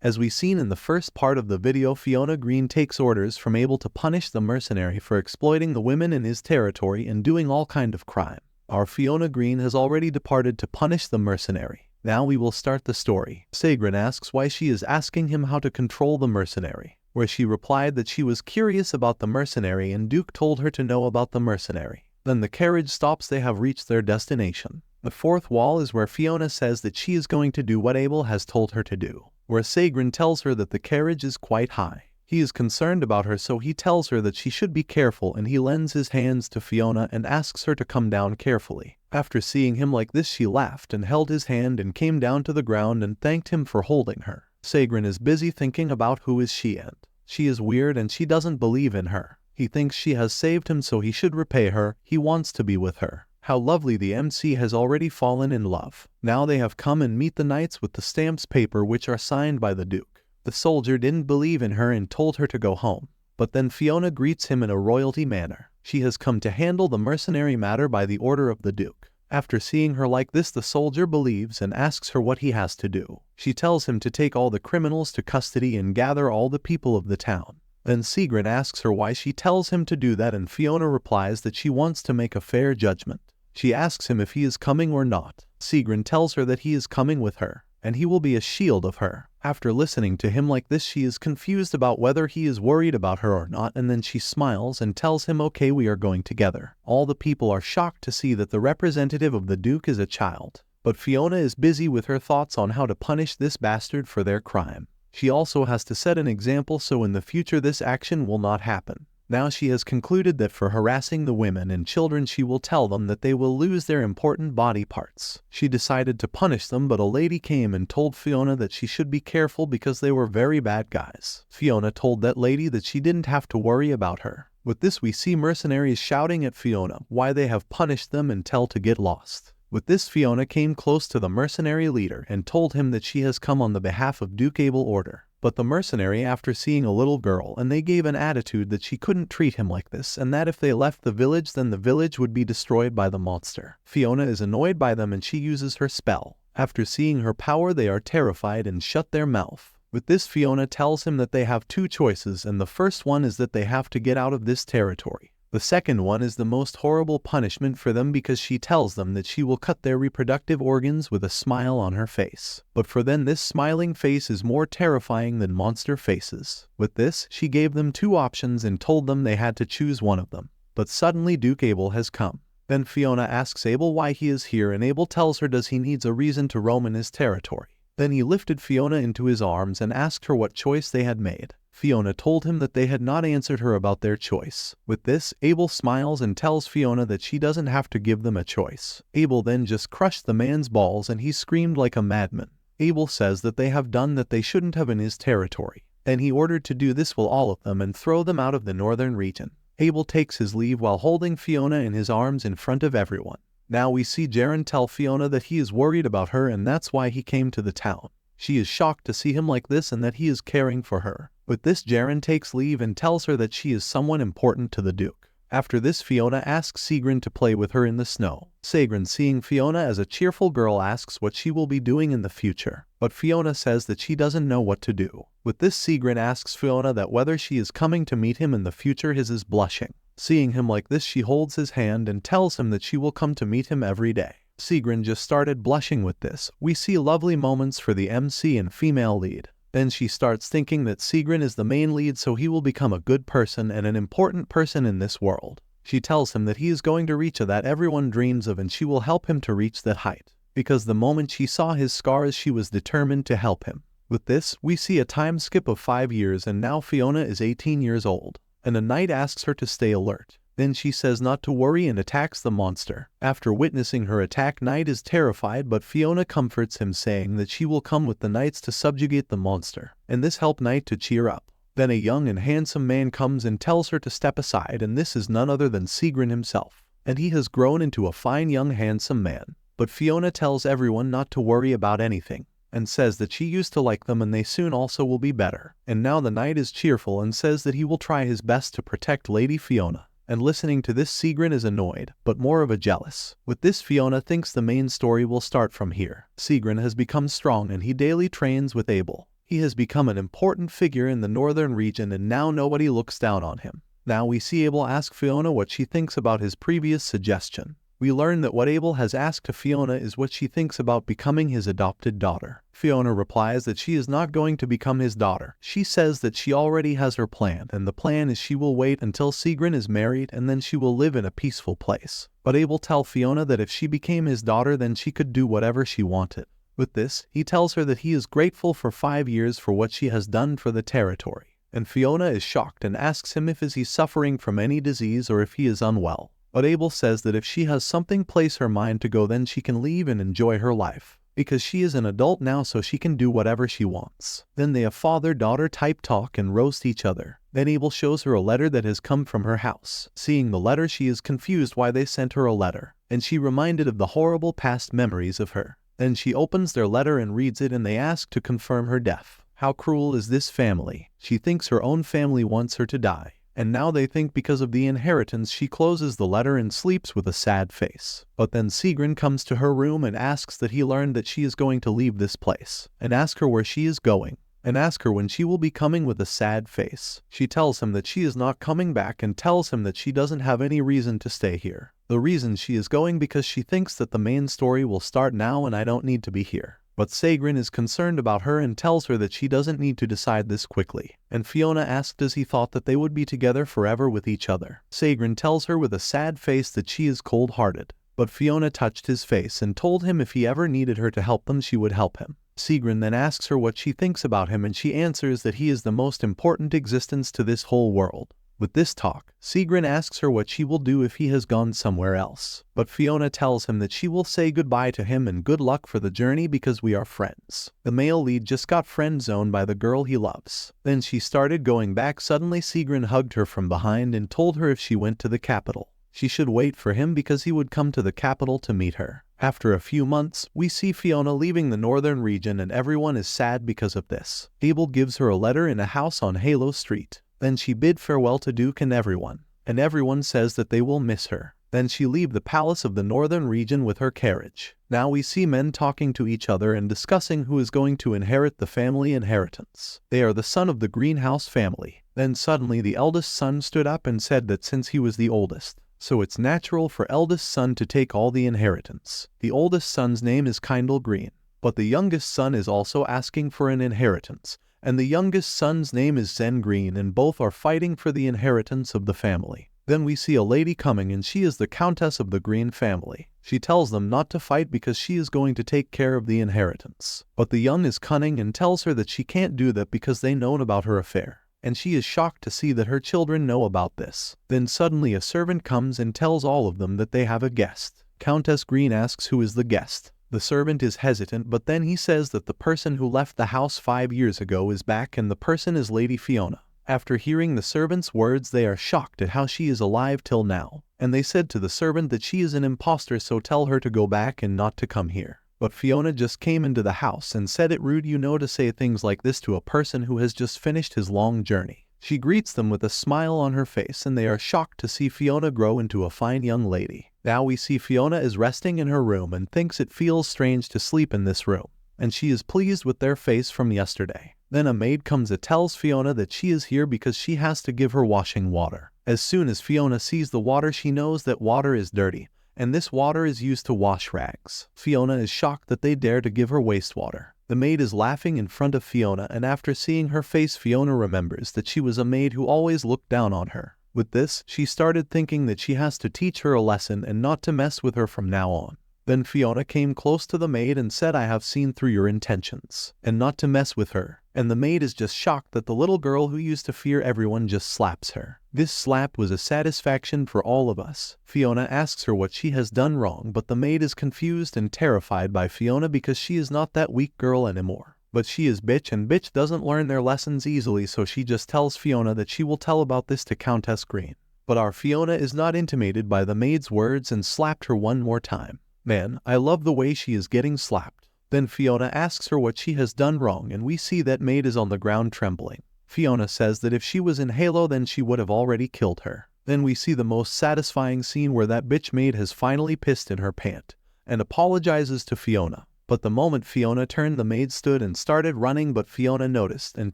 As we seen in the first part of the video, Fiona Green takes orders from Abel to punish the mercenary for exploiting the women in his territory and doing all kind of crime. Our Fiona Green has already departed to punish the mercenary. Now we will start the story. Sagrin asks why she is asking him how to control the mercenary, where she replied that she was curious about the mercenary and Duke told her to know about the mercenary. Then the carriage stops. They have reached their destination. The fourth wall is where Fiona says that she is going to do what Abel has told her to do, where Sagrin tells her that the carriage is quite high. He is concerned about her, so he tells her that she should be careful, and he lends his hands to Fiona and asks her to come down carefully. After seeing him like this, she laughed and held his hand and came down to the ground and thanked him for holding her. Sagrin is busy thinking about who is she, and she is weird and she doesn't believe in her. He thinks she has saved him, so he should repay her. He wants to be with her. How lovely, the MC has already fallen in love. Now they have come and meet the knights with the stamps paper which are signed by the Duke. The soldier didn't believe in her and told her to go home. But then Fiona greets him in a royalty manner. She has come to handle the mercenary matter by the order of the Duke. After seeing her like this, the soldier believes and asks her what he has to do. She tells him to take all the criminals to custody and gather all the people of the town. Then Sigrid asks her why she tells him to do that, and Fiona replies that she wants to make a fair judgment. She asks him if he is coming or not. Sigrid tells her that he is coming with her, and he will be a shield of her. After listening to him like this, she is confused about whether he is worried about her or not, and then she smiles and tells him, okay, we are going together. All the people are shocked to see that the representative of the Duke is a child, but Fiona is busy with her thoughts on how to punish this bastard for their crime. She also has to set an example so in the future this action will not happen. Now she has concluded that for harassing the women and children she will tell them that they will lose their important body parts. She decided to punish them, but a lady came and told Fiona that she should be careful because they were very bad guys. Fiona told that lady that she didn't have to worry about her. With this we see mercenaries shouting at Fiona why they have punished them and tell to get lost. With this, Fiona came close to the mercenary leader and told him that she has come on the behalf of Duke Abel order. But the mercenary, after seeing a little girl, and they gave an attitude that she couldn't treat him like this, and that if they left the village then the village would be destroyed by the monster. Fiona is annoyed by them and she uses her spell. After seeing her power they are terrified and shut their mouth. With this, Fiona tells him that they have two choices, and the first one is that they have to get out of this territory. The second one is the most horrible punishment for them because she tells them that she will cut their reproductive organs with a smile on her face. But for them this smiling face is more terrifying than monster faces. With this, she gave them two options and told them they had to choose one of them. But suddenly Duke Abel has come. Then Fiona asks Abel why he is here, and Abel tells her does he needs a reason to roam in his territory. Then he lifted Fiona into his arms and asked her what choice they had made. Fiona told him that they had not answered her about their choice. With this, Abel smiles and tells Fiona that she doesn't have to give them a choice. Abel then just crushed the man's balls and he screamed like a madman. Abel says that they have done that they shouldn't have in his territory, and he ordered to do this with all of them and throw them out of the northern region. Abel takes his leave while holding Fiona in his arms in front of everyone. Now we see Jaren tell Fiona that he is worried about her and that's why he came to the town. She is shocked to see him like this and that he is caring for her. With this, Jaren takes leave and tells her that she is someone important to the Duke. After this, Fiona asks Sigrid to play with her in the snow. Sigrid, seeing Fiona as a cheerful girl, asks what she will be doing in the future. But Fiona says that she doesn't know what to do. With this, Sigrid asks Fiona that whether she is coming to meet him in the future. His is blushing. Seeing him like this, she holds his hand and tells him that she will come to meet him every day. Sigrid just started blushing. With this, we see lovely moments for the MC and female lead. Then she starts thinking that Sigrid is the main lead, so he will become a good person and an important person in this world. She tells him that he is going to reach a that everyone dreams of and she will help him to reach that height. Because the moment she saw his scars she was determined to help him. With this, we see a time skip of 5 years and now Fiona is 18 years old. And a knight asks her to stay alert. Then she says not to worry and attacks the monster. After witnessing her attack, Knight is terrified, but Fiona comforts him saying that she will come with the knights to subjugate the monster, and this helped Knight to cheer up. Then a young and handsome man comes and tells her to step aside, and this is none other than Sigrid himself. And he has grown into a fine young handsome man. But Fiona tells everyone not to worry about anything, and says that she used to like them and they soon also will be better. And now the knight is cheerful and says that he will try his best to protect Lady Fiona. And listening to this, Sigrid is annoyed, but more of a jealous. With this, Fiona thinks the main story will start from here. Sigrid has become strong and he daily trains with Abel. He has become an important figure in the northern region and now nobody looks down on him. Now we see Abel ask Fiona what she thinks about his previous suggestion. We learn that what Abel has asked to Fiona is what she thinks about becoming his adopted daughter. Fiona replies that she is not going to become his daughter. She says that she already has her plan, and the plan is she will wait until Sigrun is married and then she will live in a peaceful place. But Abel tells Fiona that if she became his daughter then she could do whatever she wanted. With this, he tells her that he is grateful for 5 years for what she has done for the territory. And Fiona is shocked and asks him if he is suffering from any disease or if he is unwell. But Abel says that if she has something place her mind to go then she can leave and enjoy her life. Because she is an adult now so she can do whatever she wants. Then they have father-daughter type talk and roast each other. Then Abel shows her a letter that has come from her house. Seeing the letter she is confused why they sent her a letter. And she reminded of the horrible past memories of her. Then she opens their letter and reads it and they ask to confirm her death. How cruel is this family? She thinks her own family wants her to die. And now they think because of the inheritance she closes the letter and sleeps with a sad face. But then Sigrun comes to her room and asks that he learned that she is going to leave this place. And ask her where she is going. And ask her when she will be coming with a sad face. She tells him that she is not coming back and tells him that she doesn't have any reason to stay here. The reason she is going because she thinks that the main story will start now and I don't need to be here. But Sigrun is concerned about her and tells her that she doesn't need to decide this quickly. And Fiona asks does he thought that they would be together forever with each other. Sigrun tells her with a sad face that she is cold-hearted. But Fiona touched his face and told him if he ever needed her to help them she would help him. Sigrun then asks her what she thinks about him and she answers that he is the most important existence to this whole world. With this talk, Sigrun asks her what she will do if he has gone somewhere else. But Fiona tells him that she will say goodbye to him and good luck for the journey because we are friends. The male lead just got friend-zoned by the girl he loves. Then she started going back. Suddenly Sigrun hugged her from behind and told her if she went to the capital, she should wait for him because he would come to the capital to meet her. After a few months, we see Fiona leaving the northern region and everyone is sad because of this. Abel gives her a letter in a house on Halo Street. Then she bid farewell to Duke and everyone says that they will miss her. Then she leaves the palace of the northern region with her carriage. Now we see men talking to each other and discussing who is going to inherit the family inheritance. They are the son of the greenhouse family. Then suddenly the eldest son stood up and said that since he was the oldest, so it's natural for eldest son to take all the inheritance. The oldest son's name is Kindle Green, but the youngest son is also asking for an inheritance. And the youngest son's name is Zen Green and both are fighting for the inheritance of the family. Then we see a lady coming and she is the Countess of the Green family. She tells them not to fight because she is going to take care of the inheritance. But the young is cunning and tells her that she can't do that because they know about her affair. And she is shocked to see that her children know about this. Then suddenly a servant comes and tells all of them that they have a guest. Countess Green asks who is the guest. The servant is hesitant but then he says that the person who left the house 5 years ago is back and the person is Lady Fiona. After hearing the servant's words they are shocked at how she is alive till now. And they said to the servant that she is an imposter so tell her to go back and not to come here. But Fiona just came into the house and said it rude to say things like this to a person who has just finished his long journey. She greets them with a smile on her face and they are shocked to see Fiona grow into a fine young lady. Now we see Fiona is resting in her room and thinks it feels strange to sleep in this room. And she is pleased with their face from yesterday. Then a maid comes and tells Fiona that she is here because she has to give her washing water. As soon as Fiona sees the water she knows that water is dirty. And this water is used to wash rags. Fiona is shocked that they dare to give her wastewater. The maid is laughing in front of Fiona and after seeing her face Fiona remembers that she was a maid who always looked down on her. With this, she started thinking that she has to teach her a lesson and not to mess with her from now on. Then Fiona came close to the maid and said I have seen through your intentions, and not to mess with her. And the maid is just shocked that the little girl who used to fear everyone just slaps her. This slap was a satisfaction for all of us. Fiona asks her what she has done wrong but the maid is confused and terrified by Fiona because she is not that weak girl anymore. But she is bitch and bitch doesn't learn their lessons easily so she just tells Fiona that she will tell about this to Countess Green. But our Fiona is not intimidated by the maid's words and slapped her one more time. Man, I love the way she is getting slapped. Then Fiona asks her what she has done wrong and we see that maid is on the ground trembling. Fiona says that if she was in Halo then she would have already killed her. Then we see the most satisfying scene where that bitch maid has finally pissed in her pant and apologizes to Fiona. But the moment Fiona turned, the maid stood and started running, but Fiona noticed and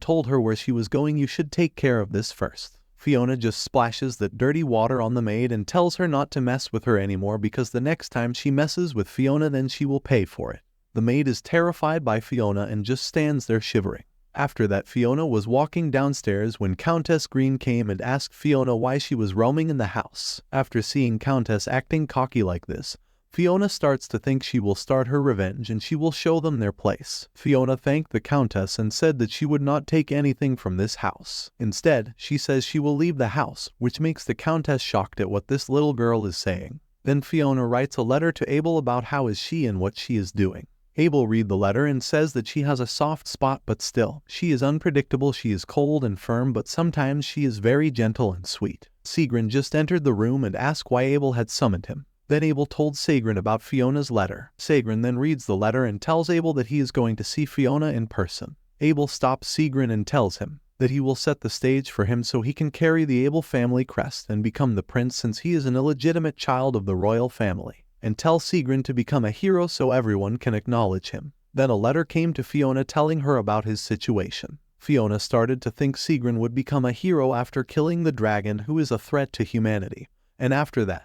told her where she was going. "You should take care of this first." Fiona just splashes that dirty water on the maid and tells her not to mess with her anymore because the next time she messes with Fiona, then she will pay for it. The maid is terrified by Fiona and just stands there shivering. After that, Fiona was walking downstairs when Countess Green came and asked Fiona why she was roaming in the house. After seeing Countess acting cocky like this, Fiona starts to think she will start her revenge and she will show them their place. Fiona thanked the Countess and said that she would not take anything from this house. Instead, she says she will leave the house, which makes the Countess shocked at what this little girl is saying. Then Fiona writes a letter to Abel about how is she and what she is doing. Abel reads the letter and says that she has a soft spot, but still, she is unpredictable. She is cold and firm, but sometimes she is very gentle and sweet. Sigrun just entered the room and asked why Abel had summoned him. Then Abel told Sigrun about Fiona's letter. Sigrun then reads the letter and tells Abel that he is going to see Fiona in person. Abel stops Sigrun and tells him that he will set the stage for him so he can carry the Abel family crest and become the prince, since he is an illegitimate child of the royal family, and tell Sigrun to become a hero so everyone can acknowledge him. Then a letter came to Fiona telling her about his situation. Fiona started to think Sigrun would become a hero after killing the dragon, who is a threat to humanity, and after that,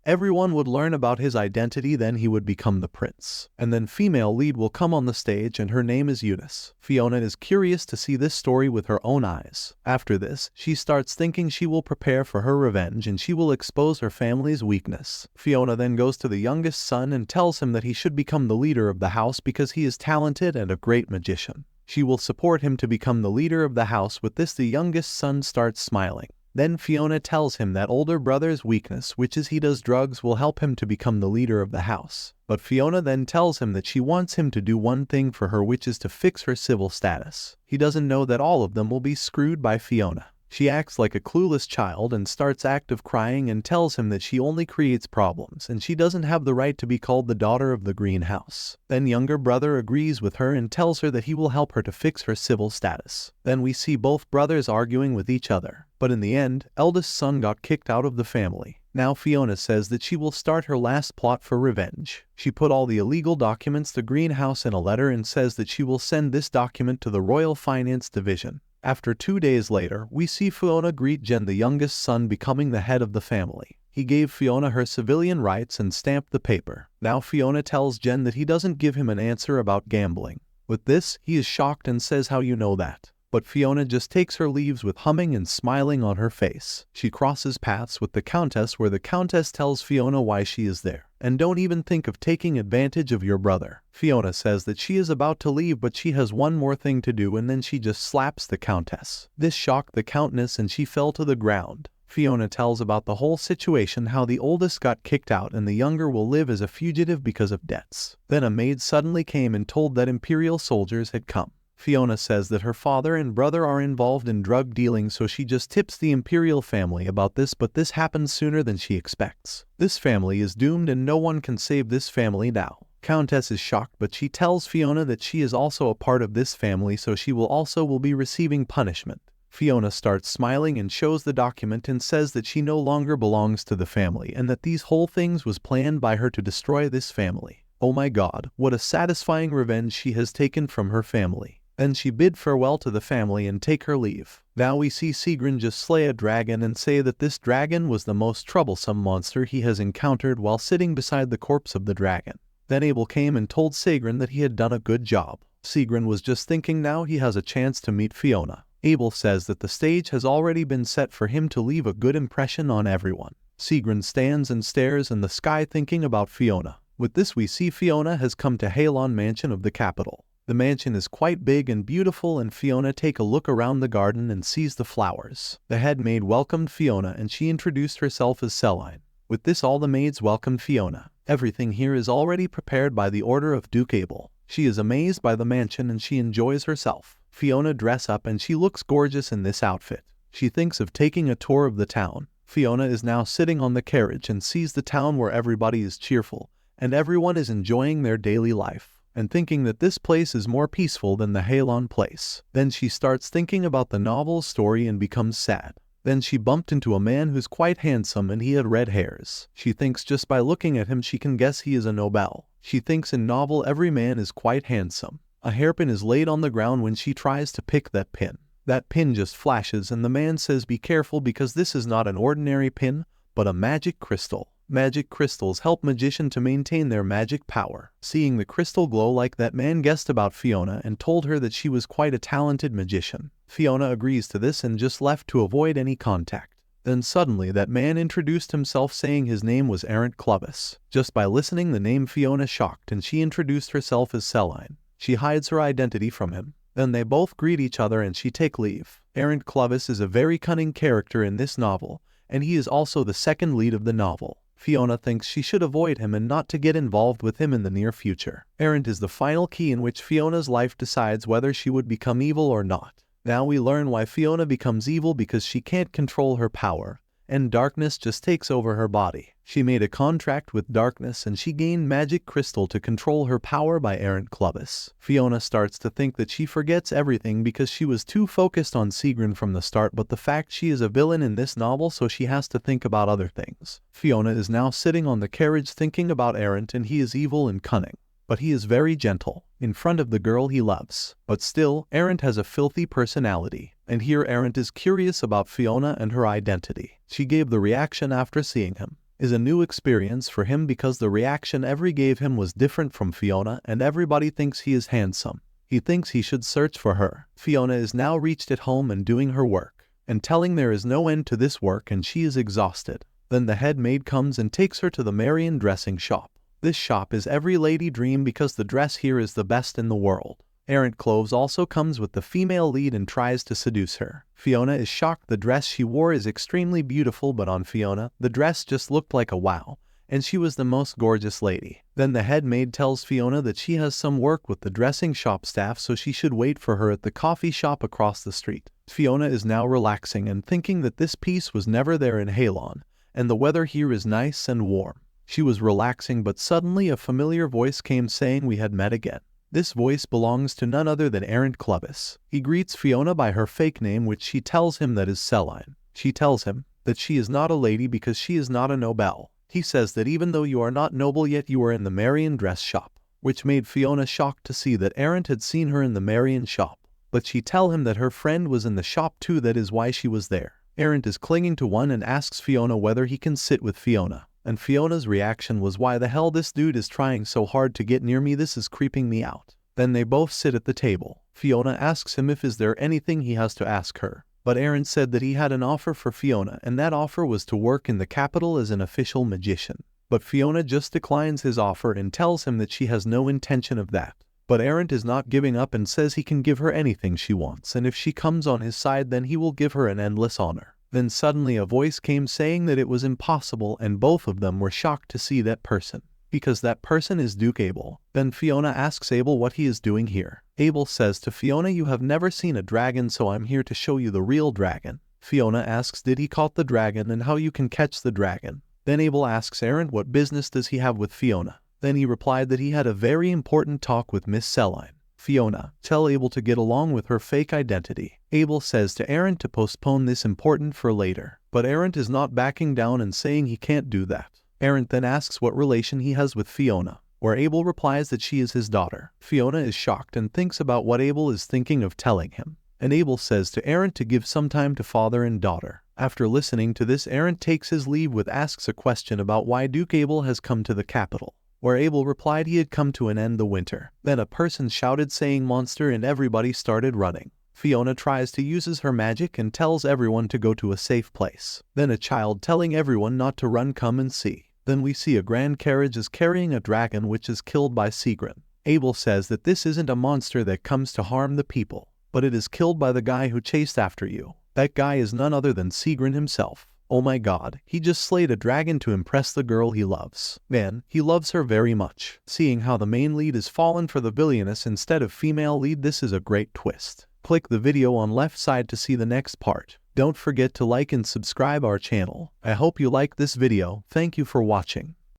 everyone would learn about his identity, then he would become the prince. And then female lead will come on the stage and her name is Eunice. Fiona is curious to see this story with her own eyes. After this, she starts thinking she will prepare for her revenge and she will expose her family's weakness. Fiona then goes to the youngest son and tells him that he should become the leader of the house because he is talented and a great magician. She will support him to become the leader of the house. With this, the youngest son starts smiling. Then Fiona tells him that older brother's weakness, which is he does drugs, will help him to become the leader of the house. But Fiona then tells him that she wants him to do one thing for her, which is to fix her civil status. He doesn't know that all of them will be screwed by Fiona. She acts like a clueless child and starts active crying and tells him that she only creates problems and she doesn't have the right to be called the daughter of the greenhouse. Then younger brother agrees with her and tells her that he will help her to fix her civil status. Then we see both brothers arguing with each other. But in the end, eldest son got kicked out of the family. Now Fiona says that she will start her last plot for revenge. She put all the illegal documents to Greenhouse in a letter and says that she will send this document to the Royal Finance Division. After 2 days later, we see Fiona greet Jen, the youngest son, becoming the head of the family. He gave Fiona her civilian rights and stamped the paper. Now Fiona tells Jen that he doesn't give him an answer about gambling. With this, he is shocked and says, "How you know that?" But Fiona just takes her leaves with humming and smiling on her face. She crosses paths with the Countess, where the Countess tells Fiona why she is there. "And don't even think of taking advantage of your brother." Fiona says that she is about to leave, but she has one more thing to do, and then she just slaps the Countess. This shocked the Countess and she fell to the ground. Fiona tells about the whole situation, how the oldest got kicked out and the younger will live as a fugitive because of debts. Then a maid suddenly came and told that Imperial soldiers had come. Fiona says that her father and brother are involved in drug dealing, so she just tips the Imperial family about this, but this happens sooner than she expects. This family is doomed and no one can save this family now. Countess is shocked, but she tells Fiona that she is also a part of this family, so she will be receiving punishment. Fiona starts smiling and shows the document and says that she no longer belongs to the family and that these whole things was planned by her to destroy this family. Oh my god, what a satisfying revenge she has taken from her family. Then she bid farewell to the family and take her leave. Now we see Sigrun just slay a dragon and say that this dragon was the most troublesome monster he has encountered while sitting beside the corpse of the dragon. Then Abel came and told Sigrun that he had done a good job. Sigrun was just thinking now he has a chance to meet Fiona. Abel says that the stage has already been set for him to leave a good impression on everyone. Sigrun stands and stares in the sky thinking about Fiona. With this we see Fiona has come to Halon Mansion of the capital. The mansion is quite big and beautiful, and Fiona take a look around the garden and sees the flowers. The head maid welcomed Fiona and she introduced herself as Celine. With this all the maids welcomed Fiona. Everything here is already prepared by the order of Duke Abel. She is amazed by the mansion and she enjoys herself. Fiona dress up and she looks gorgeous in this outfit. She thinks of taking a tour of the town. Fiona is now sitting on the carriage and sees the town where everybody is cheerful and everyone is enjoying their daily life, and thinking that this place is more peaceful than the Halon place. Then she starts thinking about the novel's story and becomes sad. Then she bumped into a man who's quite handsome and he had red hairs. She thinks just by looking at him she can guess he is a noble. She thinks in novel every man is quite handsome. A hairpin is laid on the ground when she tries to pick that pin. That pin just flashes and the man says be careful because this is not an ordinary pin, but a magic crystal. Magic crystals help magicians to maintain their magic power. Seeing the crystal glow like that man guessed about Fiona and told her that she was quite a talented magician. Fiona agrees to this and just left to avoid any contact. Then suddenly that man introduced himself saying his name was Errant Clovis. Just by listening the name Fiona shocked and she introduced herself as Celine. She hides her identity from him. Then they both greet each other and she take leave. Errant Clovis is a very cunning character in this novel, and he is also the second lead of the novel. Fiona thinks she should avoid him and not to get involved with him in the near future. Errant is the final key in which Fiona's life decides whether she would become evil or not. Now we learn why Fiona becomes evil because she can't control her power, and darkness just takes over her body. She made a contract with darkness and she gained magic crystal to control her power by Errant Clovis. Fiona starts to think that she forgets everything because she was too focused on Sigrun from the start, but the fact she is a villain in this novel so she has to think about other things. Fiona is now sitting on the carriage thinking about Errant and he is evil and cunning. But he is very gentle, in front of the girl he loves. But still, Errant has a filthy personality. And here Errant is curious about Fiona and her identity. She gave the reaction after seeing him. Is a new experience for him because the reaction every gave him was different from Fiona and everybody thinks he is handsome. He thinks he should search for her. Fiona is now reached at home and doing her work, and telling there is no end to this work and she is exhausted. Then the head maid comes and takes her to the Marian dressing shop. This shop is every lady dream because the dress here is the best in the world. Errant Clovis also comes with the female lead and tries to seduce her. Fiona is shocked the dress she wore is extremely beautiful, but on Fiona, the dress just looked like a wow, and she was the most gorgeous lady. Then the head maid tells Fiona that she has some work with the dressing shop staff so she should wait for her at the coffee shop across the street. Fiona is now relaxing and thinking that this piece was never there in Halon, and the weather here is nice and warm. She was relaxing, but suddenly a familiar voice came saying we had met again. This voice belongs to none other than Errant Clovis. He greets Fiona by her fake name, which she tells him that is Celine. She tells him that she is not a lady because she is not a noble. He says that even though you are not noble yet you are in the Marian dress shop, which made Fiona shocked to see that Errant had seen her in the Marian shop. But she tell him that her friend was in the shop too, that is why she was there. Errant is clinging to one and asks Fiona whether he can sit with Fiona. And Fiona's reaction was, why the hell this dude is trying so hard to get near me, this is creeping me out. Then they both sit at the table. Fiona asks him if is there anything he has to ask her. But Errant said that he had an offer for Fiona and that offer was to work in the capital as an official magician. But Fiona just declines his offer and tells him that she has no intention of that. But Errant is not giving up and says he can give her anything she wants, and if she comes on his side then he will give her an endless honor. Then suddenly a voice came saying that it was impossible, and both of them were shocked to see that person, because that person is Duke Abel. Then Fiona asks Abel what he is doing here. Abel says to Fiona, you have never seen a dragon, so I'm here to show you the real dragon. Fiona asks did he caught the dragon and how you can catch the dragon. Then Abel asks Errant what business does he have with Fiona. Then he replied that he had a very important talk with Miss Celine. Fiona, tell Abel to get along with her fake identity. Abel says to Errant to postpone this important for later. But Errant is not backing down and saying he can't do that. Errant then asks what relation he has with Fiona, where Abel replies that she is his daughter. Fiona is shocked and thinks about what Abel is thinking of telling him. And Abel says to Errant to give some time to father and daughter. After listening to this, Errant takes his leave with asks a question about why Duke Abel has come to the capital, where Abel replied he had come to an end the winter. Then a person shouted saying monster and everybody started running. Fiona tries to use her magic and tells everyone to go to a safe place. Then a child telling everyone not to run come and see. Then we see a grand carriage is carrying a dragon which is killed by Sigrun. Abel says that this isn't a monster that comes to harm the people, but it is killed by the guy who chased after you. That guy is none other than Sigrun himself. Oh my god, he just slayed a dragon to impress the girl he loves. Man, he loves her very much. Seeing how the main lead is fallen for the Villianess instead of female lead, this is a great twist. Click the video on left side to see the next part. Don't forget to like and subscribe our channel. I hope you like this video. Thank you for watching.